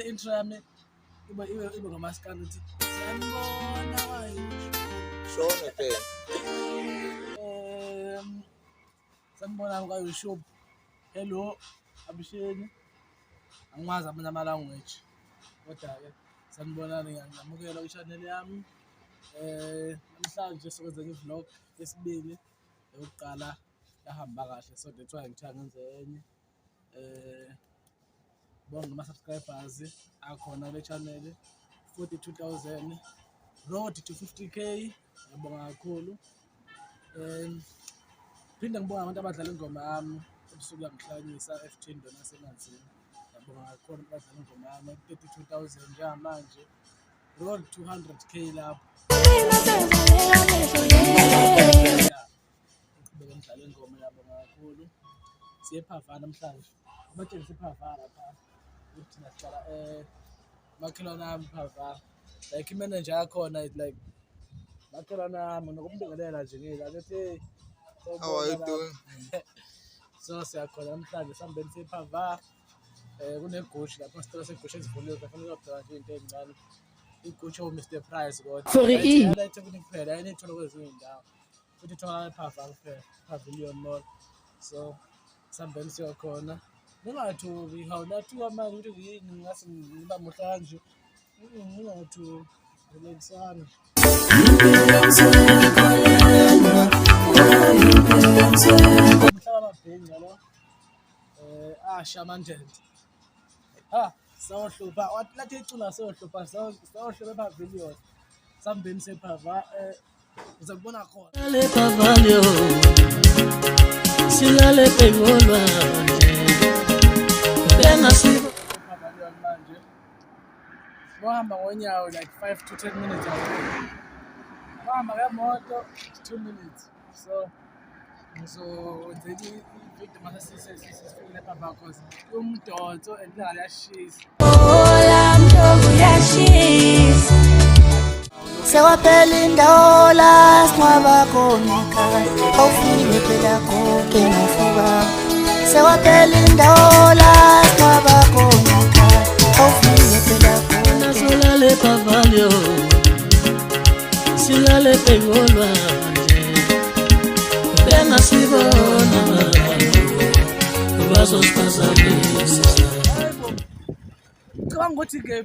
intro yami ibe ngamaskandi ukuthi sanibona Shona phela. sanibona kwaYouTube. Hello Abisheni. Angimazi amanye ama-language. Kodwa-ke sanibonani ngamukela kwi-channel yami. Namhlanje sokwenza i-vlog yesibili yokuqala yahamba kahle, so that's why ngithiwa ngenze enye. Bonke ama-subscribers akhona kule channel 42,000 road to 50K. Ngiyabonga kakhulu. Phinde ngibonga abantu abadlala ingoma yami ebusuku yangihlanyisa F10 nasemanzini. Ngiyabonga kakhulu abadlala ingoma yami 32,000 njengamanje. Road 200K lapho. Ngibeke ngidlala ingoma, ngiyabonga kakhulu. Siye ePhava namhlanje. Abatshengisa ePhava lapha. Ukuthi nasihlala makhelwane ami ePhava. Like imanager yakhona is like makhelwane ami nokumbingelela nje ngila ngithi How are you doing? so siyakhona namhlanje sihambeni sePhava. Kunegushi lapho sicela segushi ezivuliwe kufanele ukubheka nje into ezincane. Igushi Mr Price kodwa. For E. La ethekuni kuphela ayinithola kwezinye indawo. Futhi ithola ePhava kuphela, Pavilion Mall. So sihambeni siyokhona. Ningathuki hawulathuka manje ukuthi yini ngase ngiba muhla kanje. Ningathuki relaxana. Mhlaba mabhenga lo. Shamanjent. Sawohlupha wathi lathi icula sawohlupha sawohlupha ePavilion. Sihambeni sePhava uza kubona khona. Le Pavalio, silale pengolwa, bena sibo. Pavilion manje. Wahamba ngonyawo like 5 to 10 minutes away. Wahamba ngemoto 2 minutes. So ngizowenza i-video mase sisifikile ePhava cause umdonso and lingale yashisa. Ola mdogo yashisa sewaphela indawo la sinqaba khona ekhaya awufike phela konke ngofuba sewaphela indawo la sinqaba khona ekhaya awufike phela konke Silale Pavalio, silale pengolwa, bena sibo bazosipazamisa. Ngicabanga ukuthi ke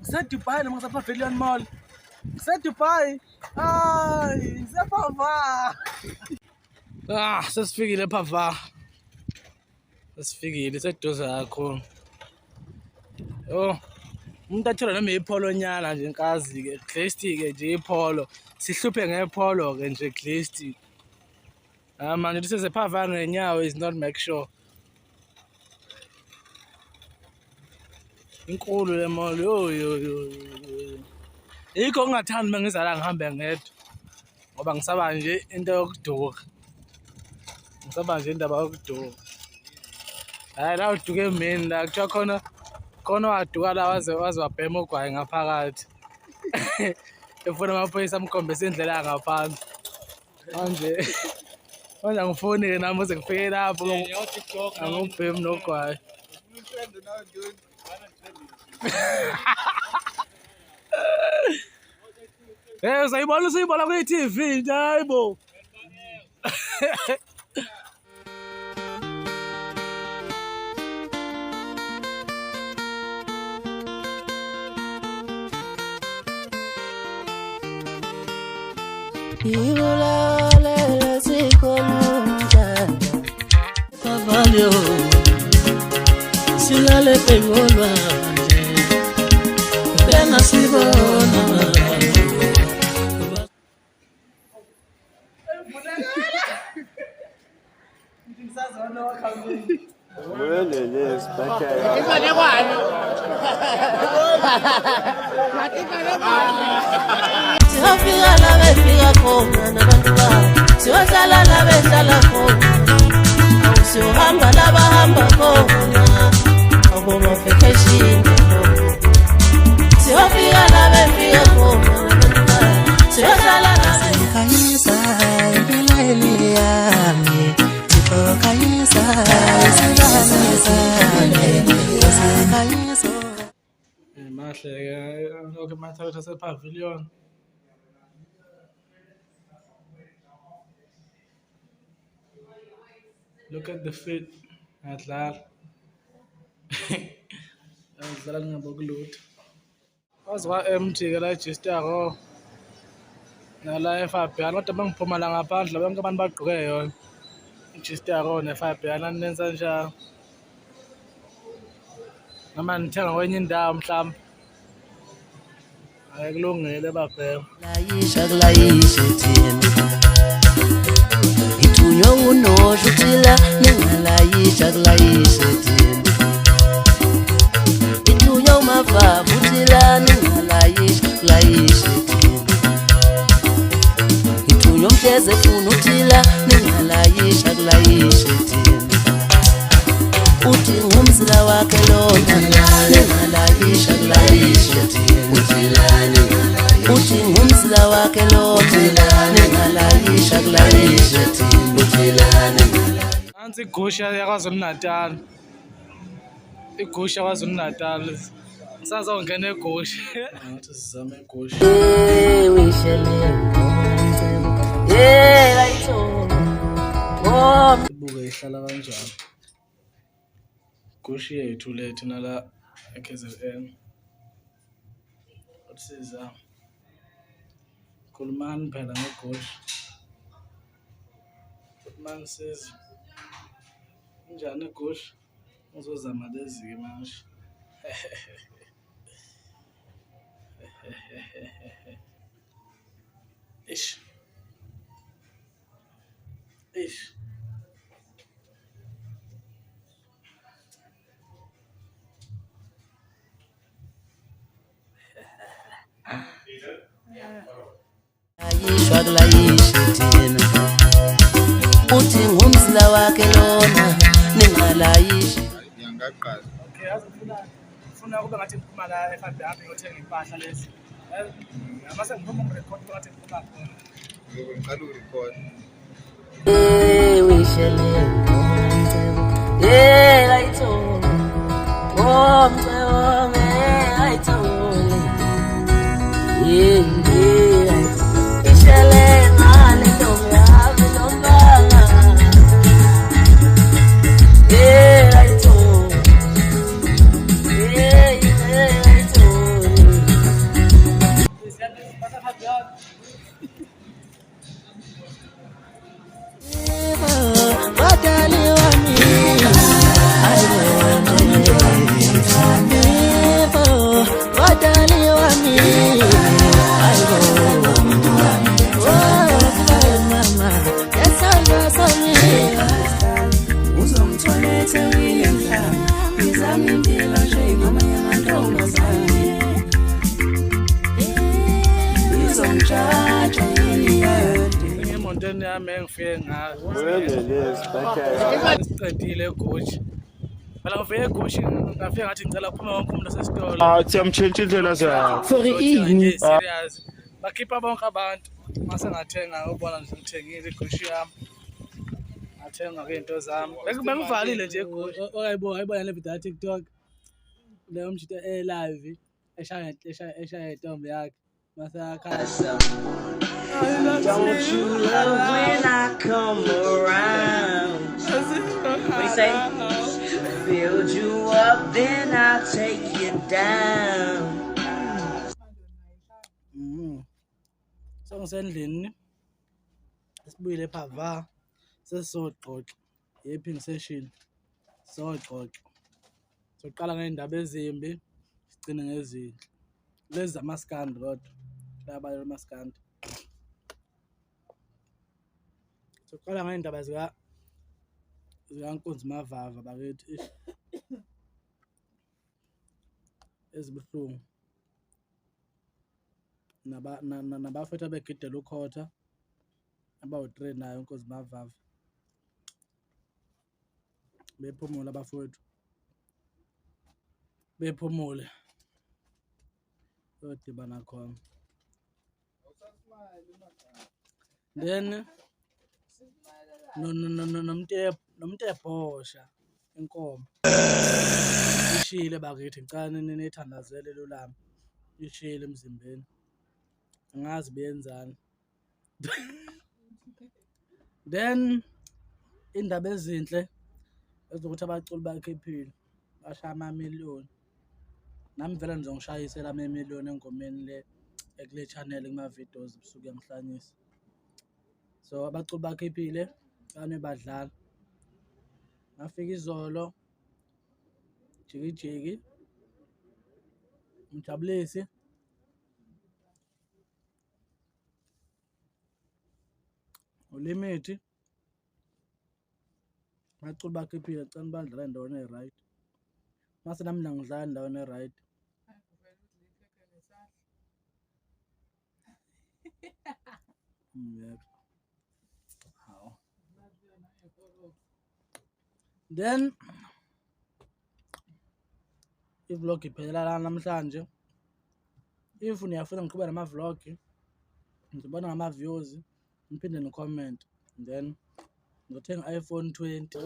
ngiseDubai noma ngisePavilion Mall. ngiseDubai. NgisePhava. Sesifikile ePhava. Sesifikile seduze kakhulu. Umuntu athola noma ipholo nyana nje nkazi ke Glastic nje ipholo. Sihluphe ngepholo ke nje Glastic. Manje lisesePhava ngenyawo is not make sure. Inkulu le mall yo. Yikho ngingathandi mangizala ngihambe ngedwa. Ngoba ngisaba nje into yokuduka. Ngisaba nje indaba yokuduka. Hayi la uduke mina la kuthiwa khona waduka la waze wabhema ugwayi ngaphakathi. Efuna amaphoyisa amkhombisa indlela yangaphandle. Manje ngifoni-ke nami uze ngifike lapho ngubhemu nogwayi. Usayibona kwi-TV nje hayibo. Ibulale sikolunja Pavalio, silale pengolwa, bena sibo siwafika la befika khona nabantu babo siwahlala la behlala khona awusiyohamba la bahamba khona awuboma-vacation siwafika la befika khona nabantu babo siwahlala la sikhanyisa impilo yami sikhanyisa isikhanyisa kahle ke mathatha sepavilion. Look at the fit. Adlala. Adlala ngabokulutho. Wazi kwa-MT ke la ejistako nala eFabian kodwa bangiphuma la ngaphandle bonke abantu bagqoke yona. Ijistako neFabian anenza njalo. Noma nithenga kwenye indawo mhlawumbe. Ayikulungile babheka. Layisha kulayisha thina ithunywa unosho uthila ningalayisha kulayisha thina ithunywa umavava uthila ningalayisha kulayisha thina ithunywa umhleze funa uthila ningalayisha kulayisha thina uthi ngumzila wakhe lona ningalayisha kulayisha thina uthi ngumzila wakhe lona ningalayisha kulayisha thina Nansi igusha yaKwaZulu Natal. Igusha yaKwaZulu Natal. Ngisazongena egusha. Ngathi sizame igusha. wishele ayitho Ibuke ihlala kanjani. Igusha yethu lethu nala eKZN. Usiza. Khulumani phela ngegusha. Khulumani siza. Njani igusha? Uzozama lezi manje. Ish. Ish. ayishwa kulayisha thina uthi ngumzila wakhe lona ningalayisha Ngiyangaqala. Okay, ufuna kube ngathi ngiphuma la eFabian ngiyothenga impahla lezi. Mase ngiphuma ngirecord ngathi ngiphuma khona. Ngiqala ukurecord. wishele ayitho ayitho ishele ngale ntombi yami nombala ayitho ayitho badali wami badali wami mama yasanga sami uzomtholethe uyendlala izami impilo njengamanye amantombazane izomjaja yini yade Emontweni yami engifike ngayo. Siqedile egusha. Phela ngifike egusha ngafika ngathi ngicela ukuphuma wonke umuntu osesitolo. Siyamtshintsha indlela zayo. for ini Serious. Bakhipha bonke abantu. Mase ngathenga ubona nje ngithengile igusha yami. Ngathenga ke into zami. Bengivalile nje egusha. Ayibona le video ya TikTok. Leyo mshito live eshaya intombi yakhe. Mase yakhala. Don't you love when I come around? We say, build you up, then I'll take you down. So ngisendlini. Sibuyile ePhava. Sesizoxoxa. Yephing session. Sizoxoxa. Soqala ngeindaba ezimbi, sigcine ngezinhle. Lezi zamaskandi kodwa. Labayela amaskandi. Soqala ngeindaba zikaNkunzi Mavava bakithi. Ezibuhlungu. Nabafethu abegidela ukhotha abawu-3 nayo uNkosi Mavava. Bephumule abafowethu. Bephumule. Yodibana khona. Then nomtebhosha inkomo. lishile bakithi ngicela nithandazele lolami lishile emzimbeni angazi benzani. Then indaba ezinhle ezokuthi abaculi bakhiphile bashaya ama-million. Nami vele ngizongishayisela ama-million engomeni le ekule channel kuma-videos busuku yangihlanyisa. So abaculi bakhiphile bane badlala. Ngafika izolo jiki Mjabulisi uLimit abaculi bakhiphile cela badlala endaweni e-right. Mase nami ngidlala endaweni e-right. Yebo. Hawu. Then i-vlog iphelela la namhlanje. If niyafuna ngiqhubeke nama-vlog ngizobona ngama-views niphinde ni-comment then ngizothenga i-iPhone 20.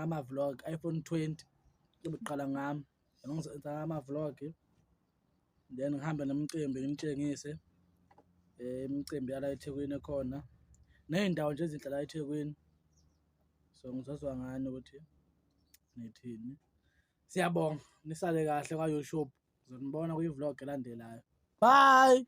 Ama-vlog iPhone 20 kuqala ngami ngizoyenza ama-vlog then ngihambe nemicimbi nginitshengise imicimbi yala eThekwini ekhona ney'ndawo nje ezinhle la eThekwini. So ngizozwa ngani ukuthi nithini. Siyabonga nisale kahle kwa-YouTube ngizonibona kwi-vlog elandelayo. Bye.